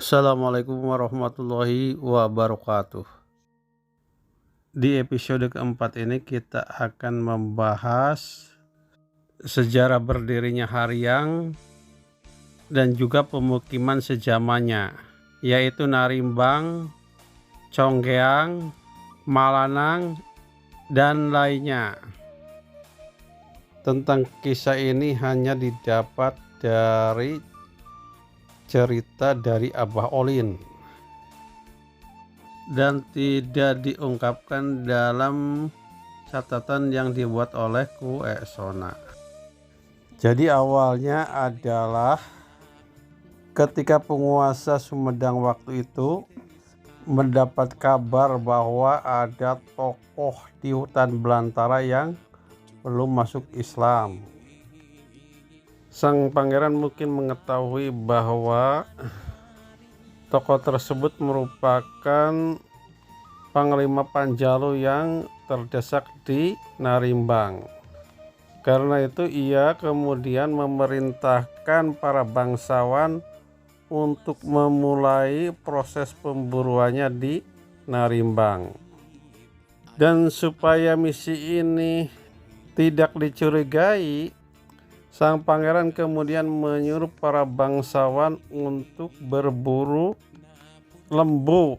Assalamualaikum warahmatullahi wabarakatuh. Di episode keempat ini kita akan membahas sejarah berdirinya Haryang dan juga pemukiman sejamannya, yaitu Narimbang, Conggeang, Malanang, dan lainnya. Tentang kisah ini hanya didapat dari cerita dari Abah Olin dan tidak diungkapkan dalam catatan yang dibuat oleh Ku Sona. Jadi awalnya adalah ketika penguasa Sumedang waktu itu mendapat kabar bahwa ada tokoh di hutan belantara yang belum masuk Islam. Sang pangeran mungkin mengetahui bahwa tokoh tersebut merupakan Panglima Panjalu yang terdesak di Narimbang. Karena itu ia kemudian memerintahkan para bangsawan untuk memulai proses pemburuannya di Narimbang. Dan supaya misi ini tidak dicurigai, sang pangeran kemudian menyuruh para bangsawan untuk berburu lembu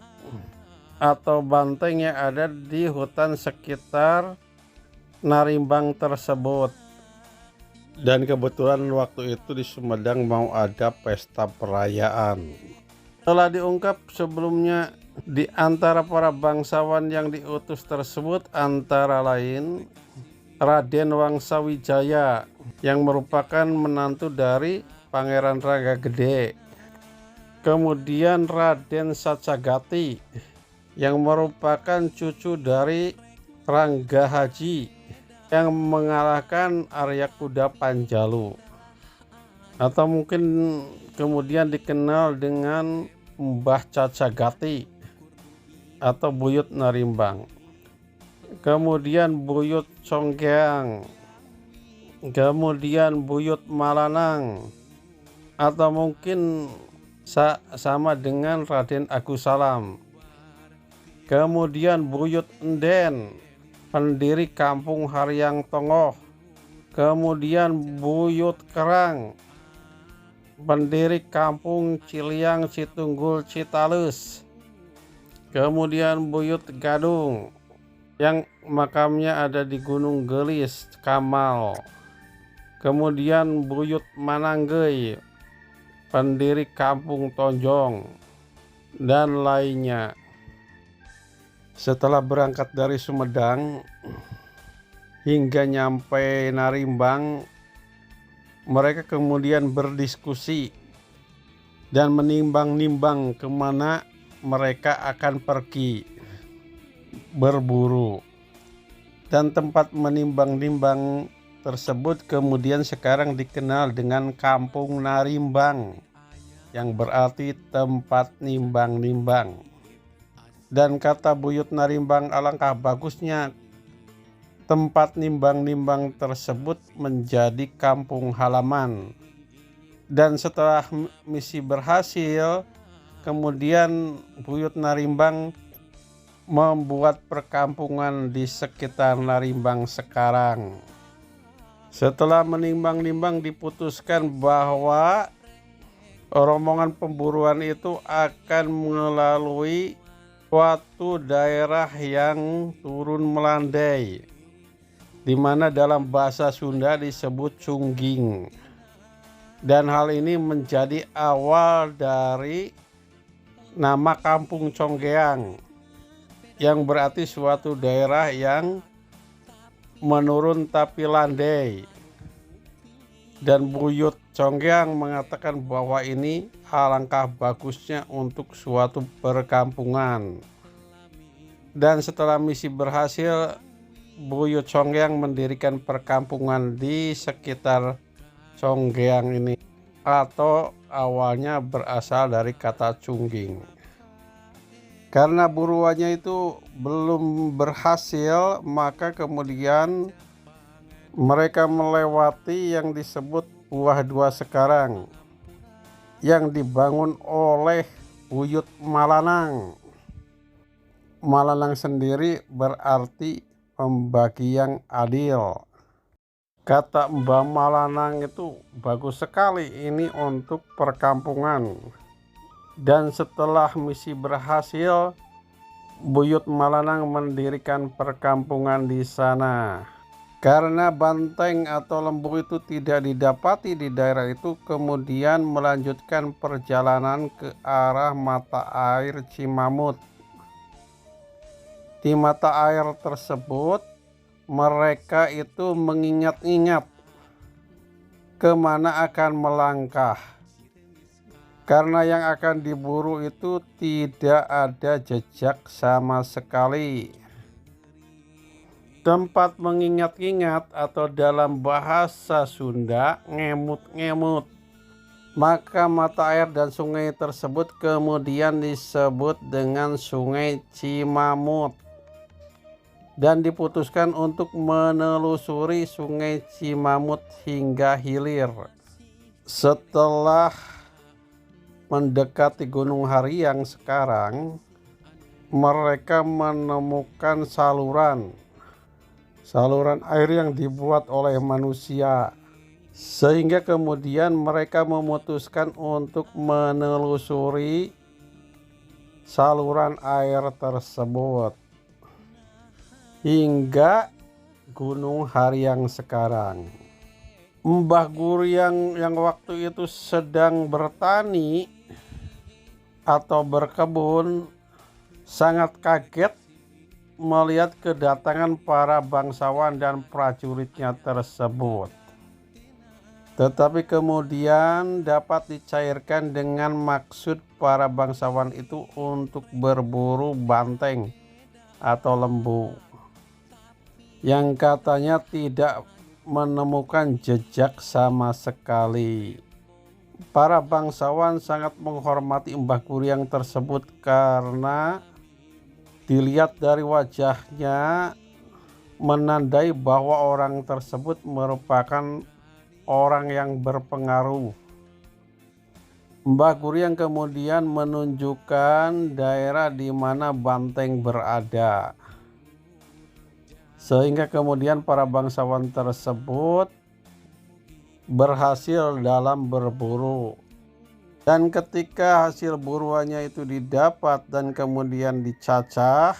atau banteng yang ada di hutan sekitar Narimbang tersebut. Dan kebetulan waktu itu di Sumedang mau ada pesta perayaan. Telah diungkap sebelumnya di antara para bangsawan yang diutus tersebut antara lain Raden Wangsawijaya yang merupakan menantu dari Pangeran Ranggagede. Kemudian Raden Sacagati yang merupakan cucu dari Ranggahaji yang mengalahkan Arya Kuda Panjalu, atau mungkin kemudian dikenal dengan Mbah Cacagati atau Buyut Narimbang. Kemudian Buyut Conggeang, kemudian Buyut Malanang, atau mungkin sama dengan Raden Agus Salam. Kemudian Buyut Enden, pendiri kampung Haryang Tongoh. Kemudian Buyut Kerang, pendiri kampung Ciliang Citunggul Citalus. Kemudian Buyut Gadung yang makamnya ada di Gunung Gelis, Kamal. Kemudian Buyut Mananggei, pendiri kampung Tonjong, dan lainnya. Setelah berangkat dari Sumedang hingga nyampe Narimbang, mereka kemudian berdiskusi dan menimbang-nimbang kemana mereka akan pergi berburu. Dan tempat menimbang-nimbang tersebut kemudian sekarang dikenal dengan Kampung Narimbang, yang berarti tempat nimbang-nimbang. Dan kata Buyut Narimbang, alangkah bagusnya tempat nimbang-nimbang tersebut menjadi kampung halaman. Dan setelah misi berhasil, kemudian Buyut Narimbang membuat perkampungan di sekitar Narimbang sekarang. Setelah menimbang-nimbang diputuskan bahwa rombongan pemburuan itu akan melalui suatu daerah yang turun melandai, di mana dalam bahasa Sunda disebut Cungging. Dan hal ini menjadi awal dari nama Kampung Conggeang, yang berarti suatu daerah yang menurun tapi landai. Dan Buyut Conggeang mengatakan bahwa ini alangkah bagusnya untuk suatu perkampungan. Dan setelah misi berhasil, Buyut Conggeang mendirikan perkampungan di sekitar Conggeang ini, atau awalnya berasal dari kata Cungging. Karena buruannya itu belum berhasil, maka kemudian mereka melewati yang disebut Buah Dua sekarang, yang dibangun oleh Buyut Malanang. Malanang sendiri berarti pembagi yang adil. Kata Mbah Malanang itu bagus sekali ini untuk perkampungan. Dan setelah misi berhasil, Buyut Malanang mendirikan perkampungan di sana. Karena banteng atau lembu itu tidak didapati di daerah itu, kemudian melanjutkan perjalanan ke arah mata air Cimamut. Di mata air tersebut, mereka itu mengingat-ingat kemana akan melangkah. Karena yang akan diburu itu tidak ada jejak sama sekali. Tempat mengingat-ingat atau dalam bahasa Sunda ngemut-ngemut. Maka mata air dan sungai tersebut kemudian disebut dengan Sungai Cimamut. Dan diputuskan untuk menelusuri Sungai Cimamut hingga hilir. Setelah mendekati Gunung Haryang sekarang, mereka menemukan saluran air yang dibuat oleh manusia, sehingga kemudian mereka memutuskan untuk menelusuri saluran air tersebut hingga Gunung Haryang sekarang. Mbah Guryang yang waktu itu sedang bertani atau berkebun sangat kaget melihat kedatangan para bangsawan dan prajuritnya tersebut. Tetapi kemudian dapat dicairkan dengan maksud para bangsawan itu untuk berburu banteng atau lembu yang katanya tidak menemukan jejak sama sekali. Para bangsawan sangat menghormati Mbah Guryang tersebut karena dilihat dari wajahnya menandai bahwa orang tersebut merupakan orang yang berpengaruh. Mbah Guryang kemudian menunjukkan daerah di mana banteng berada. Sehingga kemudian para bangsawan tersebut berhasil dalam berburu. Dan ketika hasil buruannya itu didapat dan kemudian dicacah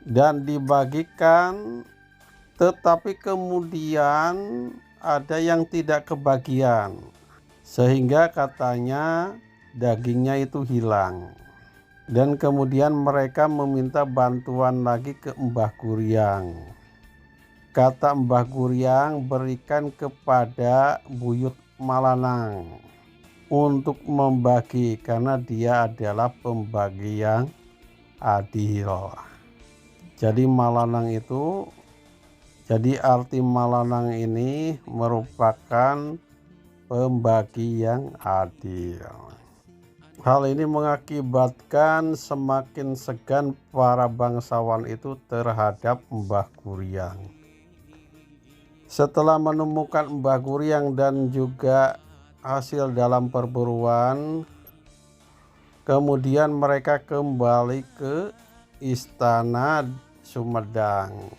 dan dibagikan, tetapi kemudian ada yang tidak kebagian, sehingga katanya dagingnya itu hilang. Dan kemudian mereka meminta bantuan lagi ke Mbah Guryang. Kata Mbah Guryang, berikan kepada Buyut Malanang untuk membagi, karena dia adalah pembagi yang adil. Jadi Malanang itu, jadi arti Malanang ini merupakan pembagi yang adil. Hal ini mengakibatkan semakin segan para bangsawan itu terhadap Mbah Guryang. Setelah menemukan Mbah Guryang dan juga hasil dalam perburuan, kemudian mereka kembali ke Istana Sumedang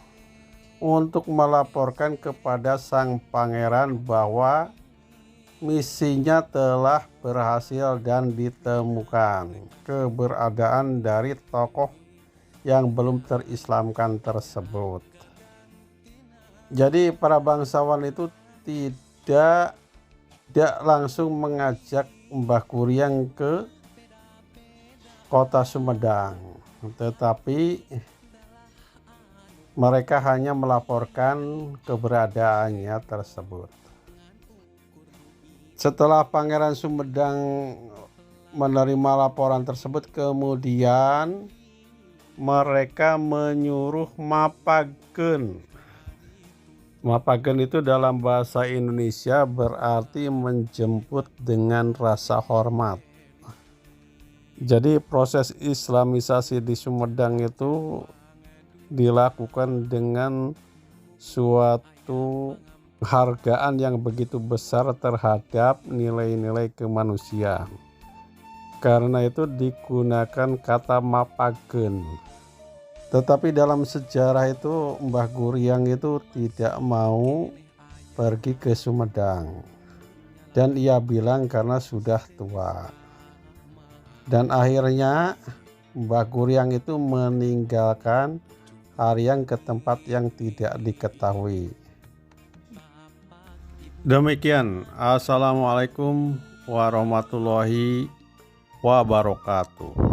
untuk melaporkan kepada sang pangeran bahwa misinya telah berhasil dan ditemukan keberadaan dari tokoh yang belum terislamkan tersebut. Jadi para bangsawan itu tidak langsung mengajak Mbah Guryang ke kota Sumedang, tetapi mereka hanya melaporkan keberadaannya tersebut. Setelah Pangeran Sumedang menerima laporan tersebut, kemudian mereka menyuruh Mapagen. Mapagen itu dalam bahasa Indonesia berarti menjemput dengan rasa hormat. Jadi proses Islamisasi di Sumedang itu dilakukan dengan suatu hargaan yang begitu besar terhadap nilai-nilai kemanusiaan. Karena itu digunakan kata mapagen. Tetapi dalam sejarah itu Mbah Guryang itu tidak mau pergi ke Sumedang. Dan ia bilang karena sudah tua. Dan akhirnya Mbah Guryang itu meninggalkan Aryang ke tempat yang tidak diketahui. Demikian, assalamualaikum warahmatullahi wabarakatuh.